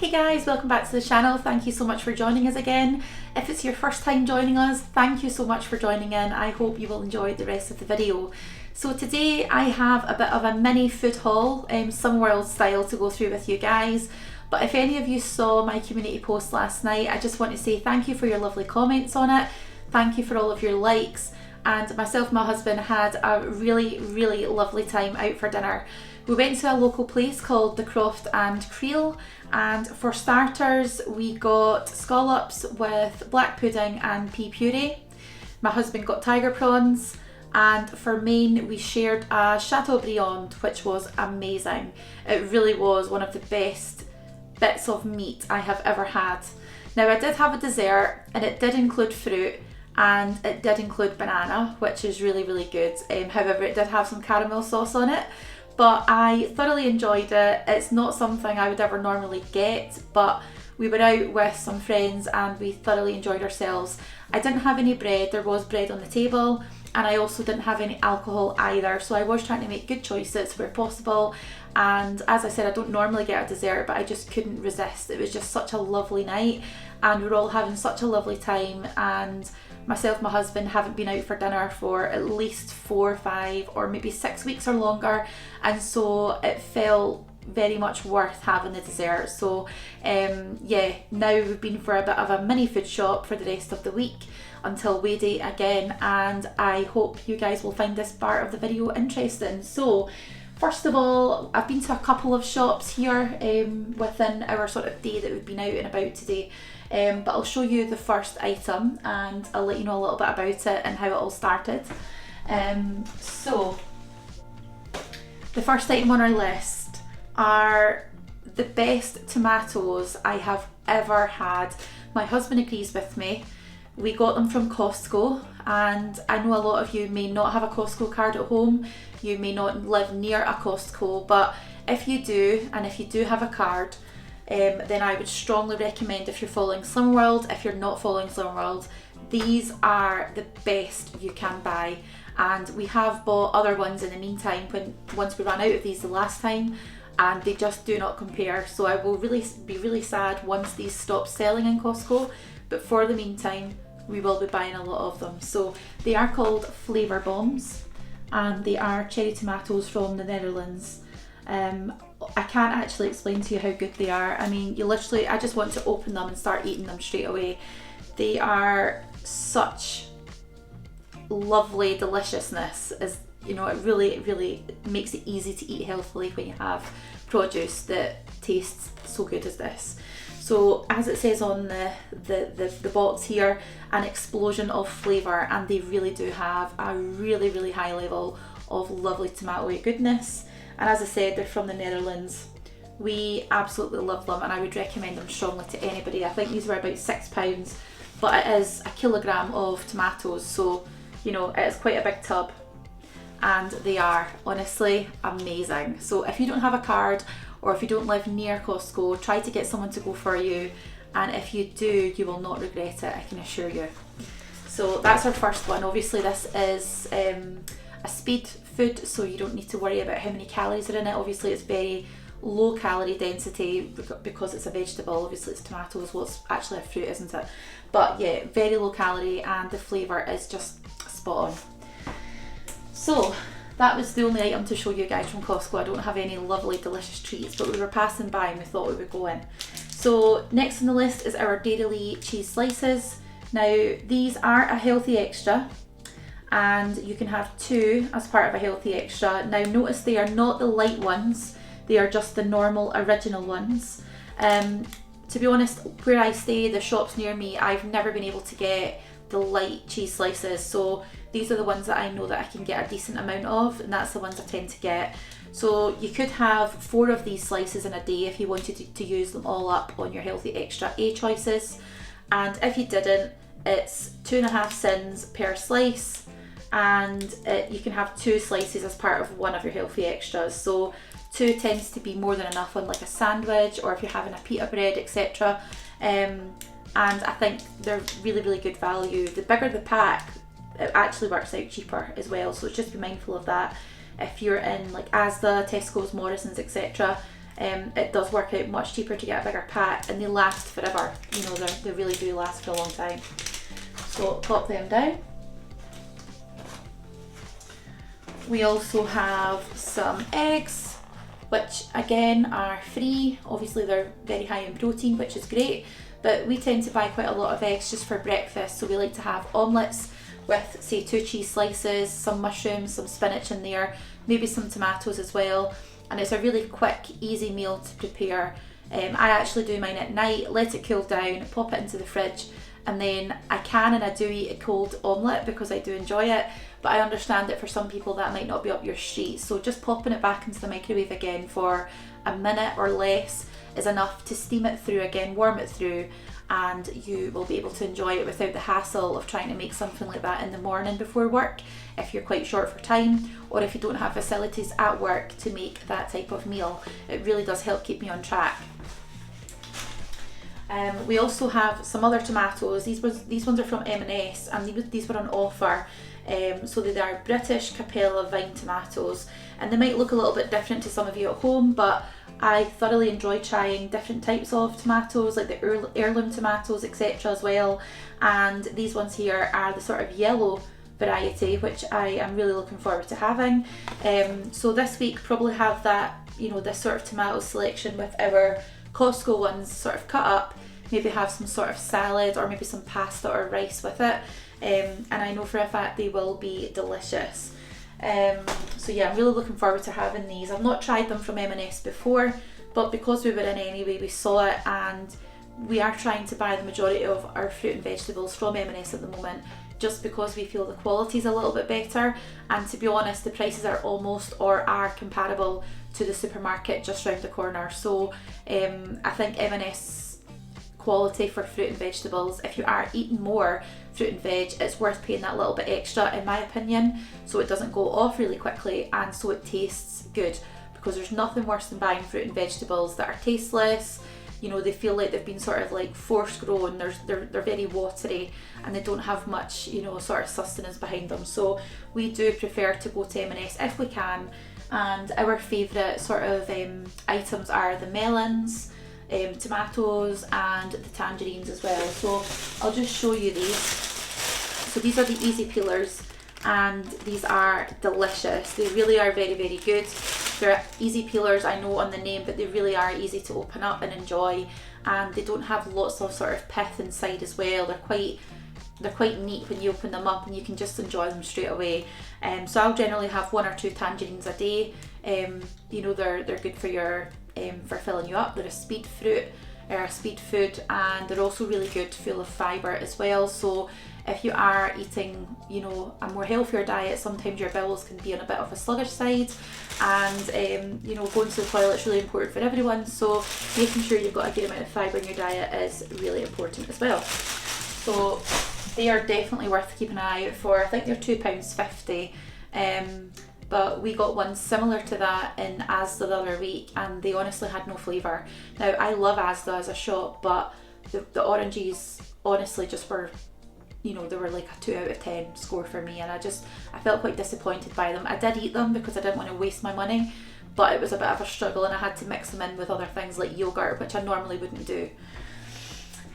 Hey guys, welcome back to the channel. Thank you so much for joining us again. If it's your first time joining us, thank you so much for joining in. I hope you will enjoy the rest of the video. So today I have a bit of a mini food haul, Summerworld style, to go through with you guys. But if any of you saw my community post last night, I just want to say thank you for your lovely comments on it. Thank you for all of your likes. And myself and my husband had a really lovely time out for dinner. We went to a local place called the Croft and Creel, and for starters we got scallops with black pudding and pea puree. My husband got tiger prawns, and for main we shared a Chateaubriand, which was amazing. It really was one of the best bits of meat I have ever had. Now I did have a dessert, and it did include fruit, and it did include banana, which is really good. However, it did have some caramel sauce on it, but I thoroughly enjoyed it. It's not something I would ever normally get, but we were out with some friends and we thoroughly enjoyed ourselves. I didn't have any bread. There was bread on the table, and I also didn't have any alcohol either, so I was trying to make good choices where possible. And as I said, I don't normally get a dessert, but I just couldn't resist. It was just such a lovely night, and we were all having such a lovely time. And myself and my husband haven't been out for dinner for at least 4, 5 or maybe 6 weeks or longer, and so it felt very much worth having the dessert. So yeah, now we've been for a bit of a mini food shop for the rest of the week until weigh day again, and I hope you guys will find this part of the video interesting. So first of all, I've been to a couple of shops here within our sort of day that we've been out and about today. But I'll show you the first item and I'll let you know a little bit about it and how it all started. So the first item on our list are the best tomatoes I have ever had. My husband agrees with me. We got them from Costco, and I know a lot of you may not have a Costco card at home. You may not live near a Costco, but if you do, and if you do have a card, then I would strongly recommend, if you're following Summerworld, if you're not following Summerworld, these are the best you can buy. And we have bought other ones in the meantime once we ran out of these the last time, and they just do not compare. So I will be really sad once these stop selling in Costco, but for the meantime we will be buying a lot of them. So they are called Flavour Bombs, and they are cherry tomatoes from the Netherlands. I can't actually explain to you how good they are. I mean, I just want to open them and start eating them straight away. They are such lovely deliciousness, as you know. It really makes it easy to eat healthily when you have produce that tastes so good as this. So as it says on the box here, an explosion of flavour, and they really do have a really high level of lovely tomatoey goodness. And as I said, they're from the Netherlands. We absolutely love them, and I would recommend them strongly to anybody. I think these were about £6, but it is a kilogram of tomatoes, so you know, it is quite a big tub, and they are honestly amazing. So if you don't have a card, or if you don't live near Costco, try to get someone to go for you, and if you do, you will not regret it, I can assure you. So that's our first one. Obviously this is a speed food, so you don't need to worry about how many calories are in it. Obviously it's very low calorie density because it's a vegetable. Obviously it's tomatoes, well, it's actually a fruit, isn't it? But yeah, very low calorie, and the flavour is just spot on. So that was the only item to show you guys from Costco. I don't have any lovely delicious treats, but we were passing by and we thought we would go in. So next on the list is our Dairylea cheese slices. Now these are a healthy extra, and you can have 2 as part of a healthy extra. Now notice they are not the light ones, they are just the normal original ones. To be honest, where I stay, the shops near me, I've never been able to get the light cheese slices, so these are the ones that I know that I can get a decent amount of, and that's the ones I tend to get. So you could have 4 of these slices in a day if you wanted to use them all up on your healthy extra A choices, and if you didn't, it's 2.5 cents per slice, and you can have 2 slices as part of one of your healthy extras. So 2 tends to be more than enough on like a sandwich, or if you're having a pita bread, etc. And I think they're really good value. The bigger the pack, it actually works out cheaper as well, so just be mindful of that. If you're in like Asda, Tesco's, Morrison's, etc., it does work out much cheaper to get a bigger pack, and they last forever. You know, they really do last for a long time. So pop them down. We also have some eggs, which again are free. Obviously they're very high in protein, which is great, but we tend to buy quite a lot of eggs just for breakfast. So we like to have omelettes with, say, 2 cheese slices, some mushrooms, some spinach in there, maybe some tomatoes as well. And it's a really quick, easy meal to prepare. I actually do mine at night, let it cool down, pop it into the fridge, and then I can and I do eat a cold omelette because I do enjoy it, but I understand that for some people that might not be up your street. So just popping it back into the microwave again for a minute or less is enough to steam it through again, warm it through, and you will be able to enjoy it without the hassle of trying to make something like that in the morning before work if you're quite short for time, or if you don't have facilities at work to make that type of meal. It really does help keep me on track. We also have some other tomatoes. These ones are from M&S, and these were on offer. So they are British Capella vine tomatoes, and they might look a little bit different to some of you at home, but I thoroughly enjoy trying different types of tomatoes, like the heirloom tomatoes, etc. as well. And these ones here are the sort of yellow variety, which I am really looking forward to having. So this week probably have that, you know, this sort of tomato selection with our Costco ones sort of cut up, maybe have some sort of salad or maybe some pasta or rice with it. And I know for a fact they will be delicious. So yeah, I'm really looking forward to having these. I've not tried them from M&S before, but because we were in anyway, we saw it, and we are trying to buy the majority of our fruit and vegetables from M&S at the moment, just because we feel the quality is a little bit better, and to be honest, the prices are almost or are comparable to the supermarket just round the corner. So I think M&S quality for fruit and vegetables, if you are eating more fruit and veg, it's worth paying that little bit extra, in my opinion, so it doesn't go off really quickly and so it tastes good, because there's nothing worse than buying fruit and vegetables that are tasteless. You know, they feel like they've been sort of like force grown, they're very watery, and they don't have much, you know, sort of sustenance behind them. So we do prefer to go to M&S if we can, and our favourite sort of items are the melons, tomatoes and the tangerines as well. So I'll just show you these. So these are the easy peelers, and these are delicious. They really are very, very good. They're easy peelers, I know on the name, but they really are easy to open up and enjoy, and they don't have lots of sort of pith inside as well. They're quite neat when you open them up, and you can just enjoy them straight away. So I'll generally have 1 or 2 tangerines a day. You know, they're good for your for filling you up. They're a speed fruit or a speed food, and they're also really good, full of fibre as well. So if you are eating, you know, a more healthier diet, sometimes your bowels can be on a bit of a sluggish side, and you know, going to the toilet is really important for everyone. So making sure you've got a good amount of fibre in your diet is really important as well. So they are definitely worth keeping an eye out for. I think they're £2.50. But we got one similar to that in Asda the other week, and they honestly had no flavour. Now, I love Asda as a shop, but the oranges honestly just were, you know, they were like a 2 out of 10 score for me, and I felt quite disappointed by them. I did eat them because I didn't want to waste my money, but it was a bit of a struggle, and I had to mix them in with other things like yogurt, which I normally wouldn't do.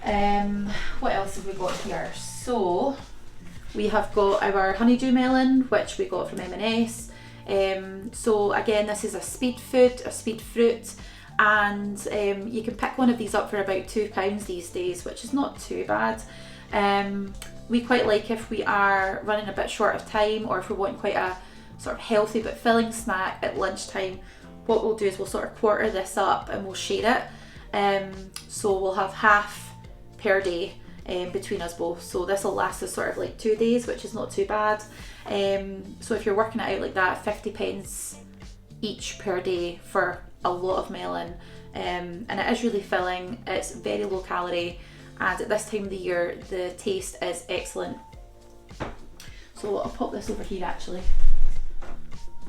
What else have we got here? So we have got our honeydew melon, which we got from M&S. So again, this is a speed food, a speed fruit, and you can pick one of these up for about £2 these days, which is not too bad. We quite like if we are running a bit short of time, or if we want quite a sort of healthy but filling snack at lunchtime, what we'll do is we'll sort of quarter this up and we'll share it. So we'll have half per day between us both. So this will last us sort of like 2 days, which is not too bad. So if you're working it out like that, 50p each per day for a lot of melon. And it is really filling, it's very low calorie, and at this time of the year the taste is excellent. So I'll pop this over here actually.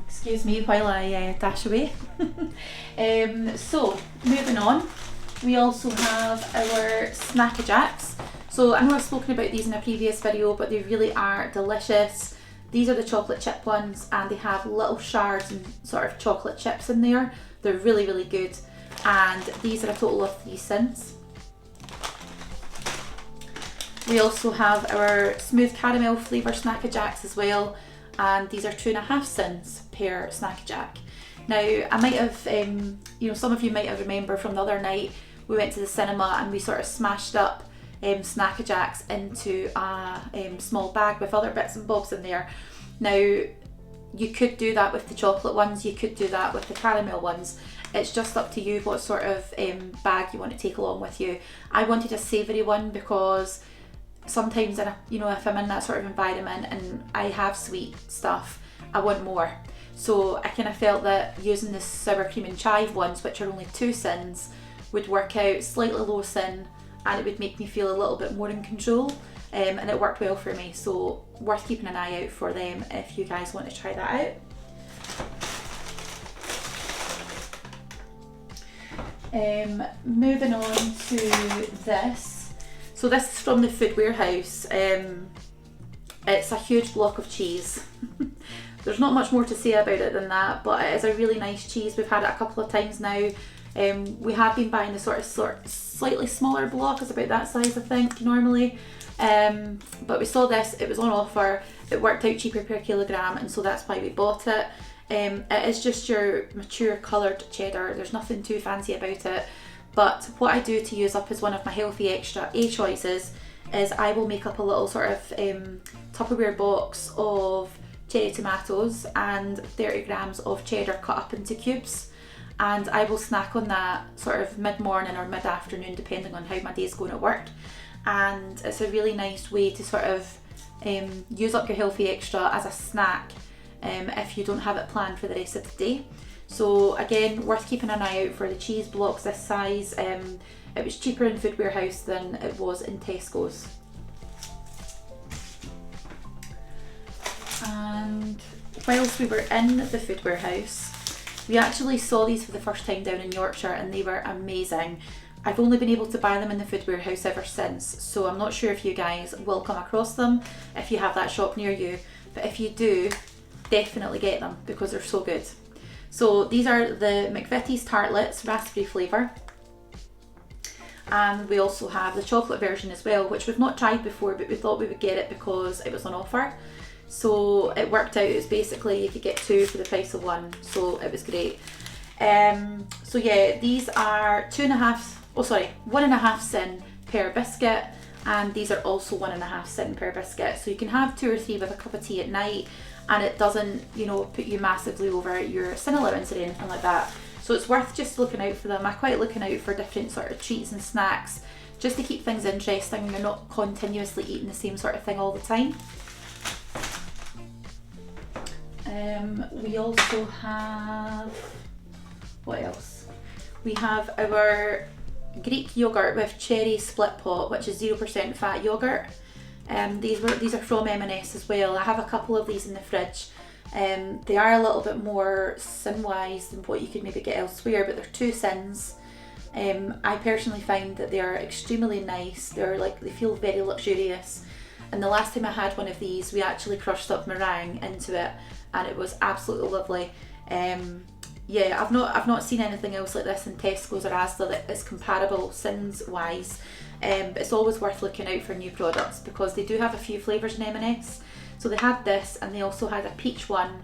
Excuse me while I dash away. So moving on, we also have our Snacky Jacks. So I know I've spoken about these in a previous video, but they really are delicious. These are the chocolate chip ones, and they have little shards and sort of chocolate chips in there. They're really, really good. and these are a total of 3 cents. We also have our smooth caramel flavour Snack Jacks as well, and these are 2.5 cents per Snack Jack. Now, I might have, some of you might have remember from the other night, we went to the cinema and we sort of smashed up Snack Jacks into a small bag with other bits and bobs in there. Now, you could do that with the chocolate ones, you could do that with the caramel ones. It's just up to you what sort of bag you want to take along with you. I wanted a savoury one because sometimes, if I'm in that sort of environment and I have sweet stuff, I want more. So I kind of felt that using the sour cream and chive ones, which are only 2 cents, would work out slightly low sin, and it would make me feel a little bit more in control. And it worked well for me, so worth keeping an eye out for them if you guys want to try that out. Moving on to this. So this is from the Food Warehouse. It's a huge block of cheese. There's not much more to say about it than that, but it is a really nice cheese. We've had it a couple of times now. We have been buying the sort of slightly smaller block. It's about that size, I think, normally. But we saw this, it was on offer, it worked out cheaper per kilogram, and so that's why we bought it. It is just your mature coloured cheddar, there's nothing too fancy about it. But what I do to use up as one of my healthy extra A choices is I will make up a little sort of Tupperware box of cherry tomatoes and 30 grams of cheddar cut up into cubes, and I will snack on that sort of mid-morning or mid-afternoon depending on how my day's going at work. And it's a really nice way to sort of use up your healthy extra as a snack if you don't have it planned for the rest of the day. So again, worth keeping an eye out for the cheese blocks this size. It was cheaper in Food Warehouse than it was in Tesco's. And whilst we were in the Food Warehouse, we actually saw these for the first time down in Yorkshire, and they were amazing. I've only been able to buy them in the Food Warehouse ever since, so I'm not sure if you guys will come across them if you have that shop near you, but if you do, definitely get them because they're so good. So these are the McVitie's tartlets, raspberry flavour, and we also have the chocolate version as well, which we've not tried before, but we thought we would get it because it was on offer. So it worked out, it was basically you could get 2 for the price of 1, so it was great. So yeah, these are 1.5 cent per biscuit, and these are also 1.5 cent per biscuit. So you can have 2 or 3 with a cup of tea at night, and it doesn't, put you massively over your sin allowance or anything like that. So it's worth just looking out for them. I quite looking out for different sort of treats and snacks just to keep things interesting and you're not continuously eating the same sort of thing all the time. We also have, what else? We have our Greek yogurt with cherry split pot, which is 0% fat yogurt. These are from M&S as well. I have a couple of these in the fridge. They are a little bit more sin-wise than what you could maybe get elsewhere, but they're 2 cents. I personally find that they are extremely nice. They feel very luxurious. And the last time I had one of these, we actually crushed up meringue into it, and it was absolutely lovely. Yeah, I've not seen anything else like this in Tesco's or Asda that is comparable sins wise. But it's always worth looking out for new products because they do have a few flavours in M&S. So they had this, and they also had a peach one,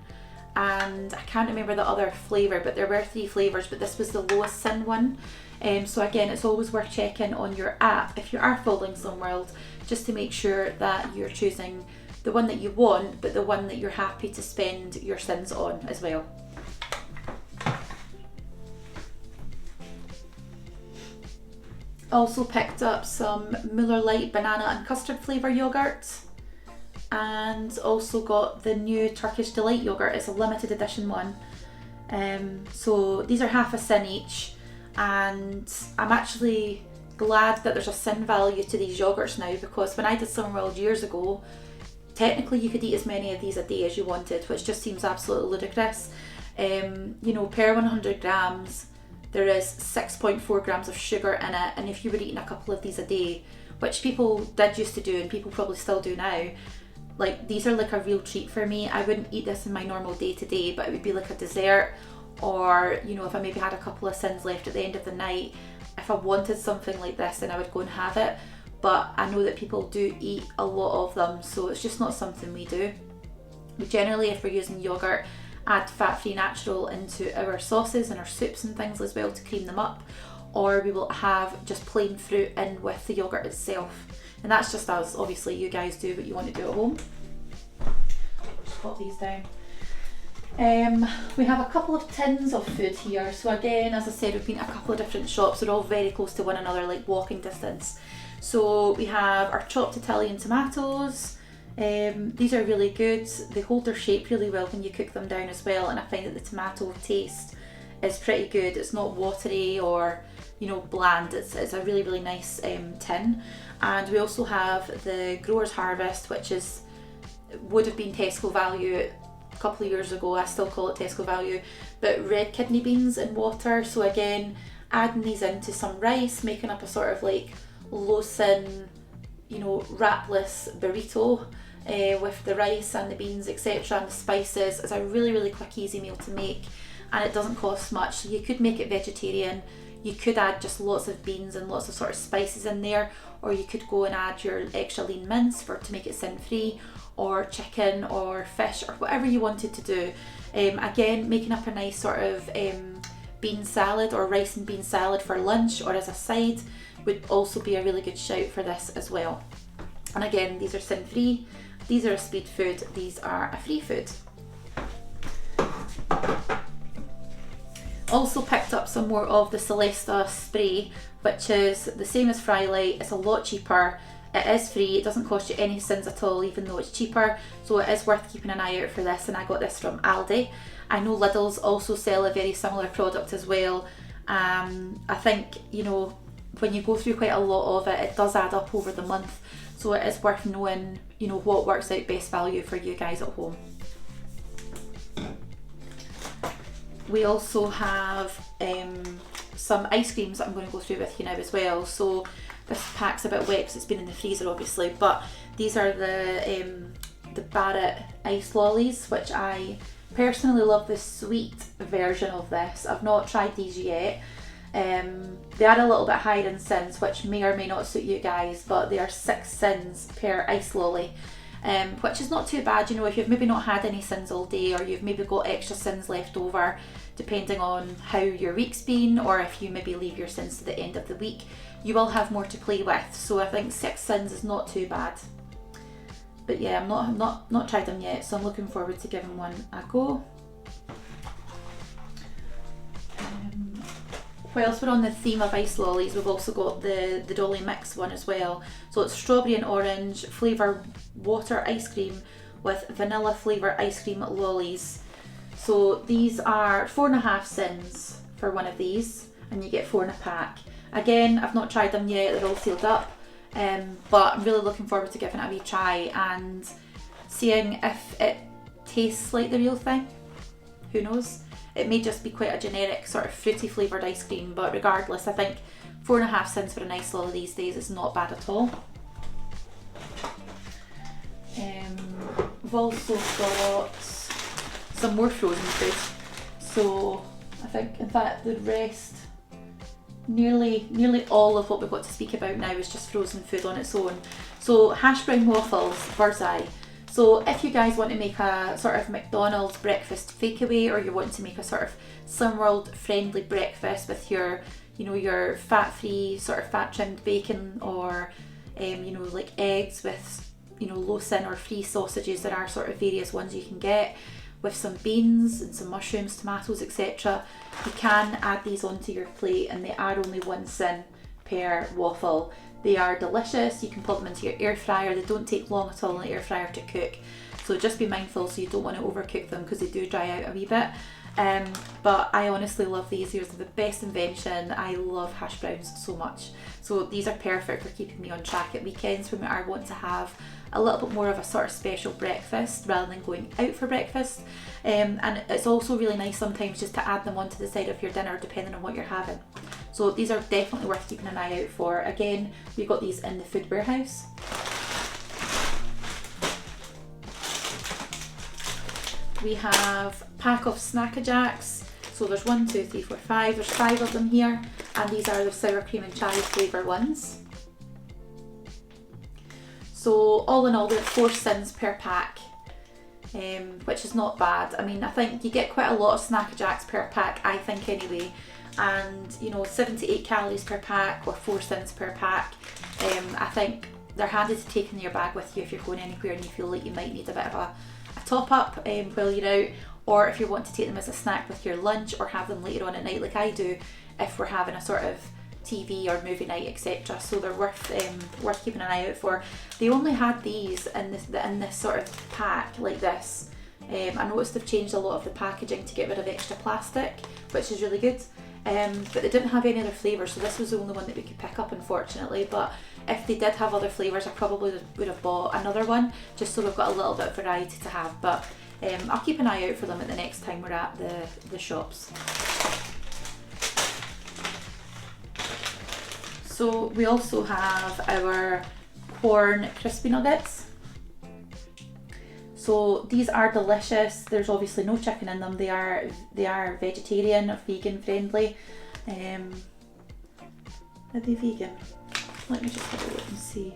and I can't remember the other flavour, but there were 3 flavours, but this was the lowest sin one. So again, it's always worth checking on your app if you are following Slim World, just to make sure that you're choosing the one that you want, but the one that you're happy to spend your sins on as well. Also picked up some Muller Lite banana and custard flavour yogurt, and also got the new Turkish Delight yogurt. It's a limited edition one. So these are half a cent each, and I'm actually glad that there's a sin value to these yogurts now, because when I did Slim World years ago, technically you could eat as many of these a day as you wanted, which just seems absolutely ludicrous. Per 100 grams there is 6.4 grams of sugar in it, and if you were eating a couple of these a day, which people did used to do and people probably still do now, like these are like a real treat for me. I wouldn't eat this in my normal day to day, but it would be like a dessert or you know, if I maybe had a couple of sins left at the end of the night, if I wanted something like this, then I would go and have it. But I know that people do eat a lot of them, so it's just not something we do. We generally, if we're using yogurt, add fat-free natural into our sauces and our soups and things as well to cream them up, or we will have just plain fruit in with the yogurt itself. And that's just us. Obviously you guys do what you want to do at home. Just pop these down. We have a couple of tins of food here. So again, as I said, we've been to a couple of different shops. They're all very close to one another, like walking distance. So we have our chopped Italian tomatoes. These are really good. They hold their shape really well when you cook them down as well, and I find that the tomato taste is pretty good. It's not watery or, you know, bland. It's a really, really nice tin. And we also have the Growers Harvest, which would have been Tesco value a couple of years ago. I still call it Tesco value, but red kidney beans in water. So again, adding these into some rice, making up a sort of like low sin, you know, wrapless burrito with the rice and the beans, etc., and the spices. It's a really, really quick, easy meal to make, and it doesn't cost much. So you could make it vegetarian. You could add just lots of beans and lots of sort of spices in there, or you could go and add your extra lean mince to make it sin-free, or chicken or fish or whatever you wanted to do. Again, making up a nice sort of bean salad or rice and bean salad for lunch or as a side would also be a really good shout for this as well. And again, these are sin-free, these are a speed food, these are a free food. Also picked up some more of the Celesta spray, which is the same as Frylight. It's a lot cheaper, it is free, it doesn't cost you any sins at all, even though it's cheaper, so it is worth keeping an eye out for this. And I got this from Aldi. I know Lidl's also sell a very similar product as well. I think, you know, when you go through quite a lot of it, it does add up over the month, so it is worth knowing, you know, what works out best value for you guys at home. We also have some ice creams that I'm going to go through with you now as well. So this pack's a bit wet because it's been in the freezer obviously, but these are the Barrett ice lollies, which I personally love the sweet version of this. I've not tried these yet. They are a little bit higher in sins, which may or may not suit you guys, but they are 6 sins per ice lolly, which is not too bad. You know, if you've maybe not had any sins all day, or you've maybe got extra sins left over, depending on how your week's been, or if you maybe leave your sins to the end of the week, you will have more to play with. So I think 6 sins is not too bad. But yeah, I'm not tried them yet, so I'm looking forward to giving one a go. Whilst we're on the theme of ice lollies, we've also got the Dolly Mix one as well. So it's strawberry and orange flavour water ice cream with vanilla flavour ice cream lollies. So these are 4.5 sins for one of these, and you get 4 in a pack. Again, I've not tried them yet, they're all sealed up, but I'm really looking forward to giving it a wee try and seeing if it tastes like the real thing. Who knows? It may just be quite a generic sort of fruity flavoured ice cream, but regardless, I think 4.5 cents for an ice lolly these days is not bad at all. We've also got some more frozen food. So I think, in fact, the rest, nearly all of what we've got to speak about now is just frozen food on its own. So hash brown waffles, Birds Eye. So if you guys want to make a sort of McDonald's breakfast takeaway, or you want to make a sort of Slimworld friendly breakfast with your, you know, your fat-free sort of fat-trimmed bacon, or you know, like eggs with, you know, low sin or free sausages, there are sort of various ones you can get, with some beans and some mushrooms, tomatoes, etc. You can add these onto your plate, and they are only 1 sin per waffle. They are delicious. You can put them into your air fryer. They don't take long at all in the air fryer to cook, so just be mindful so you don't want to overcook them, because they do dry out a wee bit. But I honestly love these. These are the best invention. I love hash browns so much. So these are perfect for keeping me on track at weekends when I want to have a little bit more of a sort of special breakfast rather than going out for breakfast. And it's also really nice sometimes just to add them onto the side of your dinner depending on what you're having. So these are definitely worth keeping an eye out for. Again, we got these in the Food Warehouse. We have a pack of Snack-a-Jacks. So there's 1, 2, 3, 4, 5. There's 5 of them here, and these are the sour cream and chai flavour ones. So all in all, they're 4 cents per pack, which is not bad. I mean, I think you get quite a lot of Snack Jacks per pack, I think anyway. And you know, 7 to 8 calories per pack or 4 cents per pack. I think they're handy to take in your bag with you if you're going anywhere and you feel like you might need a bit of a top up while you're out, or if you want to take them as a snack with your lunch or have them later on at night like I do if we're having a sort of TV or movie night, etc. So they're worth keeping an eye out for. They only had these in this sort of pack like this. I noticed they've changed a lot of the packaging to get rid of extra plastic, which is really good. But they didn't have any other flavours, so this was the only one that we could pick up, unfortunately. But if they did have other flavours, I probably would have bought another one, just so we've got a little bit of variety to have. But I'll keep an eye out for them at the next time we're at the shops. So we also have our corn crispy nuggets. So these are delicious. There's obviously no chicken in them. They are vegetarian or vegan friendly. Are they vegan? Let me just have a look and see.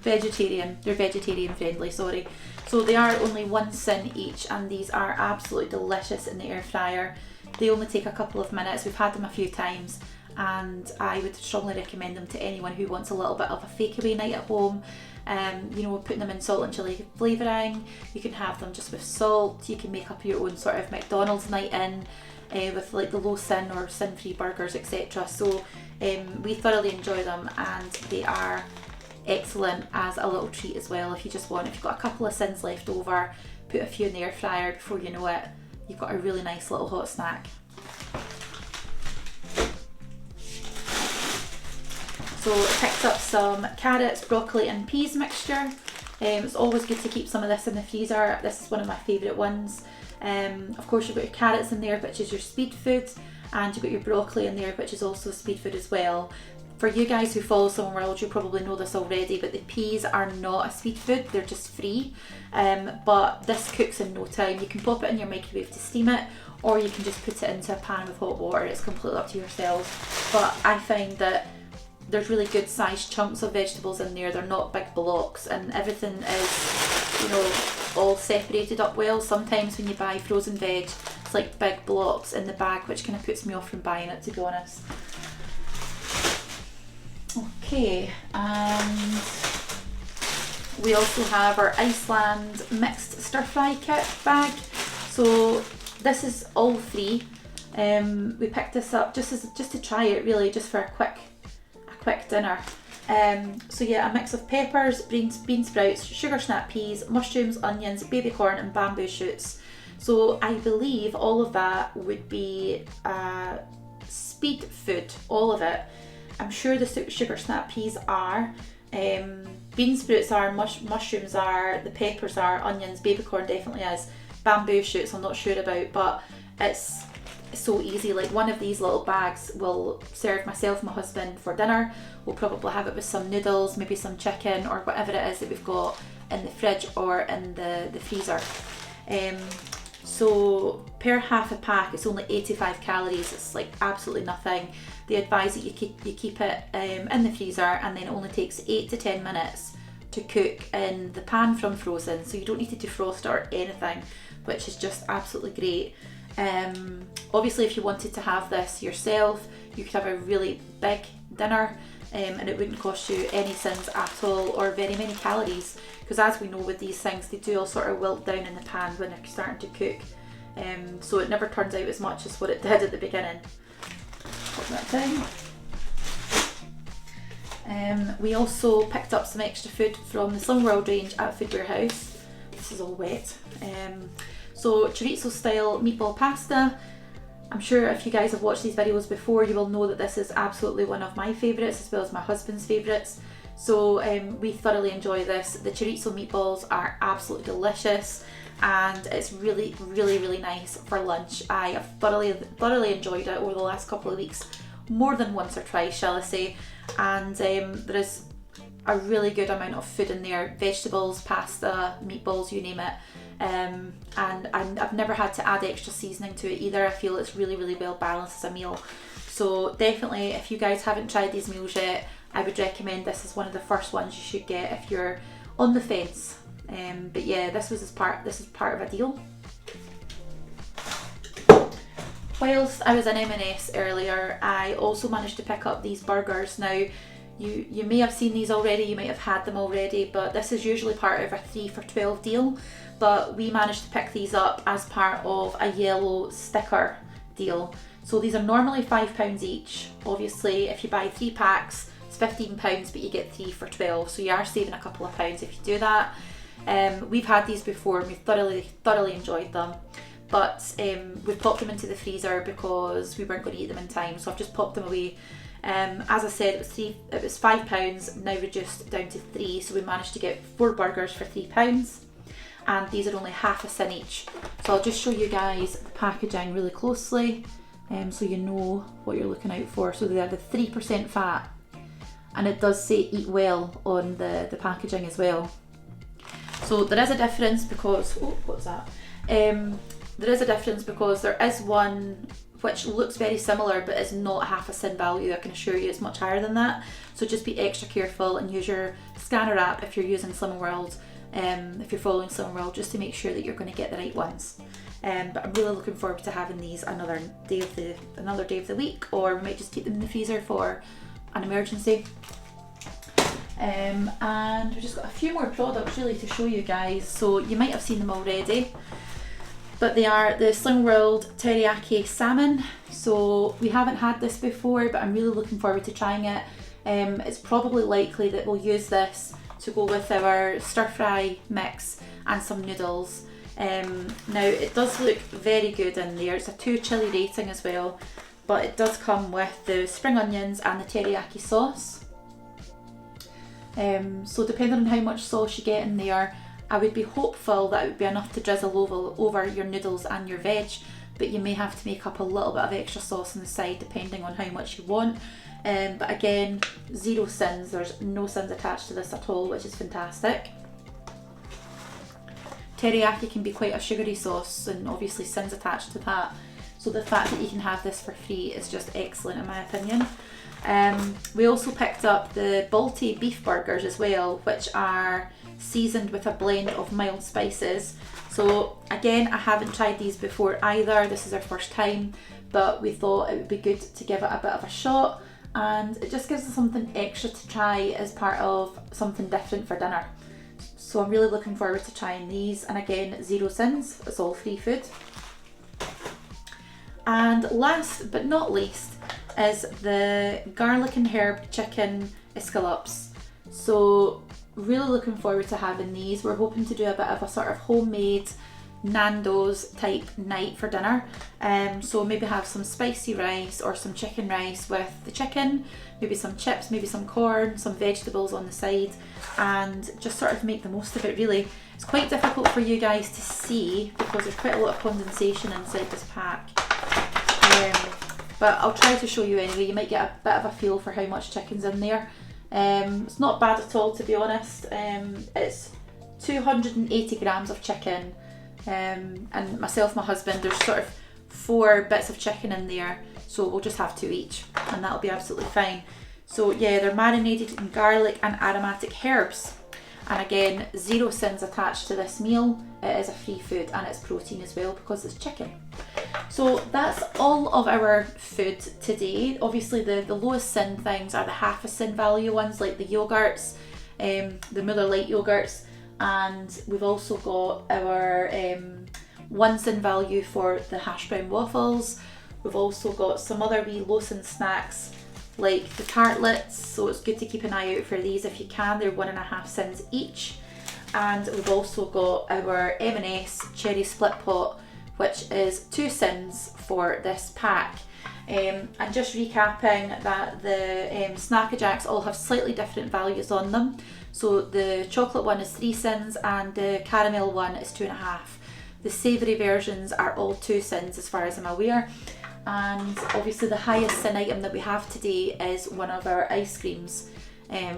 Vegetarian. They're vegetarian friendly, sorry. So they are only 1 cent each, and these are absolutely delicious in the air fryer. They only take a couple of minutes. We've had them a few times, and I would strongly recommend them to anyone who wants a little bit of a fakeaway night at home. You know, putting them in salt and chilli flavouring. You can have them just with salt. You can make up your own sort of McDonald's night in with like the low sin or sin-free burgers, etc. So we thoroughly enjoy them, and they are excellent as a little treat as well. If you've got a couple of sins left over, put a few in the air fryer. Before you know it, you've got a really nice little hot snack. So I picked up some carrots, broccoli and peas mixture. It's always good to keep some of this in the freezer. This is one of my favourite ones. Of course, you've got your carrots in there, which is your speed food, and you've got your broccoli in there, which is also speed food as well. For you guys who follow Slimming World, you probably know this already, but the peas are not a speed food, they're just free. But this cooks in no time. You can pop it in your microwave to steam it, or you can just put it into a pan with hot water. It's completely up to yourselves. But I find that there's really good sized chunks of vegetables in there. They're not big blocks, and everything is, you know, all separated up well. Sometimes when you buy frozen veg, it's like big blocks in the bag, which kind of puts me off from buying it, to be honest. Okay, and we also have our Iceland mixed stir fry kit bag. So this is all free. We picked this up just to try it, really, just for a quick dinner. So yeah, a mix of peppers, bean sprouts, sugar snap peas, mushrooms, onions, baby corn and bamboo shoots. So I believe all of that would be speed food, all of it. I'm sure the sugar snap peas are, bean sprouts are, mushrooms are, the peppers are, onions, baby corn definitely is, bamboo shoots I'm not sure about, but it's so easy. Like, one of these little bags will serve myself and my husband for dinner. We'll probably have it with some noodles, maybe some chicken or whatever it is that we've got in the fridge or in the freezer. So per half a pack it's only 85 calories. It's like absolutely nothing. They advise that you keep it in the freezer, and then it only takes 8 to 10 minutes to cook in the pan from frozen, so you don't need to defrost it or anything, which is just absolutely great. Obviously if you wanted to have this yourself, you could have a really big dinner, and it wouldn't cost you any cents at all or very many calories, because as we know with these things, they do all sort of wilt down in the pan when they're starting to cook, so it never turns out as much as what it did at the beginning. Put that down. We also picked up some extra food from the Slimming World range at Food Warehouse. This is all wet. So chorizo style meatball pasta. I'm sure if you guys have watched these videos before, you will know that this is absolutely one of my favourites, as well as my husband's favourites. So we thoroughly enjoy this. The chorizo meatballs are absolutely delicious, and it's really, really, really nice for lunch. I have thoroughly enjoyed it over the last couple of weeks, more than once or twice, shall I say. And there is a really good amount of food in there: vegetables, pasta, meatballs, you name it. and I've never had to add extra seasoning to it either. I feel it's really, really well balanced as a meal. So definitely, if you guys haven't tried these meals yet, I would recommend this as one of the first ones you should get if you're on the fence. But yeah, this is part of a deal. Whilst I was in M&S earlier, I also managed to pick up these burgers. Now, you may have seen these already, you might have had them already, but this is usually part of a 3 for $12 deal. But we managed to pick these up as part of a yellow sticker deal. So these are normally £5 each. Obviously, if you buy 3 packs, it's £15, but you get 3 for $12. So you are saving a couple of pounds if you do that. We've had these before and we've thoroughly enjoyed them. But we've popped them into the freezer because we weren't going to eat them in time. So I've just popped them away. As I said, it was £5, now reduced down to 3. So we managed to get 4 burgers for £3. And these are only half a sin each. So I'll just show you guys the packaging really closely, so you know what you're looking out for. So they are the 3% fat, and it does say eat well on the packaging as well. So there is a difference because, what's that? There is a difference because there is one which looks very similar but is not half a sin value. I can assure you it's much higher than that. So just be extra careful and use your scanner app if you're using Slimming World. If you're following Slimming World, just to make sure that you're going to get the right ones. But I'm really looking forward to having these another day of the week, or we might just keep them in the freezer for an emergency. And we've just got a few more products really to show you guys. So you might have seen them already, but they are the Slimming World Teriyaki Salmon. So we haven't had this before, but I'm really looking forward to trying it. It's probably likely that we'll use this to go with our stir fry mix and some noodles. Now it does look very good in there. It's a 2 chili rating as well, but it does come with the spring onions and the teriyaki sauce. So depending on how much sauce you get in there, I would be hopeful that it would be enough to drizzle over your noodles and your veg, but you may have to make up a little bit of extra sauce on the side depending on how much you want. But again, 0 sins, there's no sins attached to this at all, which is fantastic. Teriyaki can be quite a sugary sauce, and obviously sins attached to that. So the fact that you can have this for free is just excellent in my opinion. We also picked up the Balti beef burgers as well, which are seasoned with a blend of mild spices. So again, I haven't tried these before either. This is our first time, but we thought it would be good to give it a bit of a shot, and it just gives us something extra to try as part of something different for dinner. So I'm really looking forward to trying these, and again, 0 sins, it's all free food. And last but not least is the garlic and herb chicken escalopes. So really looking forward to having these. We're hoping to do a bit of a sort of homemade Nando's type night for dinner. So maybe have some spicy rice or some chicken rice with the chicken, maybe some chips, maybe some corn, some vegetables on the side, and just sort of make the most of it really. It's quite difficult for you guys to see because there's quite a lot of condensation inside this pack. But I'll try to show you anyway. You might get a bit of a feel for how much chicken's in there. It's not bad at all, to be honest. It's 280 grams of chicken, and myself, my husband, there's sort of 4 bits of chicken in there, so we'll just have 2 each, and that'll be absolutely fine. So yeah, they're marinated in garlic and aromatic herbs, and again, 0 sins attached to this meal. It is a free food and it's protein as well because it's chicken. So that's all of our food today. Obviously the lowest sin things are the half a sin value ones, like the yogurts, the Muller Light yogurts, and we've also got our 1 sin value for the hash brown waffles. We've also got some other wee low sin snacks like the tartlets, so it's good to keep an eye out for these if you can. They're 1.5 sins each. And we've also got our M&S cherry split pot, which is 2 sins for this pack. And just recapping that the Snacker Jacks all have slightly different values on them. So the chocolate one is 3 sins and the caramel one is 2.5. The savoury versions are all 2 sins as far as I'm aware. And obviously the highest sin item that we have today is one of our ice creams,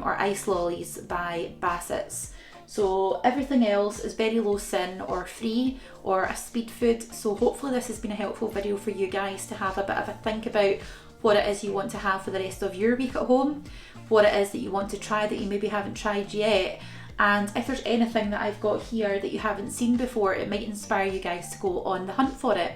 or ice lollies by Bassett's. So everything else is very low sin or free or a speed food. So hopefully this has been a helpful video for you guys to have a bit of a think about what it is you want to have for the rest of your week at home, what it is that you want to try that you maybe haven't tried yet, and if there's anything that I've got here that you haven't seen before, it might inspire you guys to go on the hunt for it.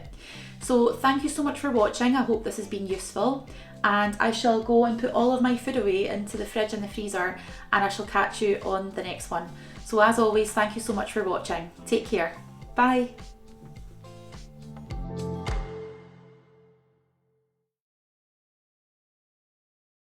So thank you so much for watching. I hope this has been useful, and I shall go and put all of my food away into the fridge and the freezer, and I shall catch you on the next one. So as always, thank you so much for watching. Take care. Bye.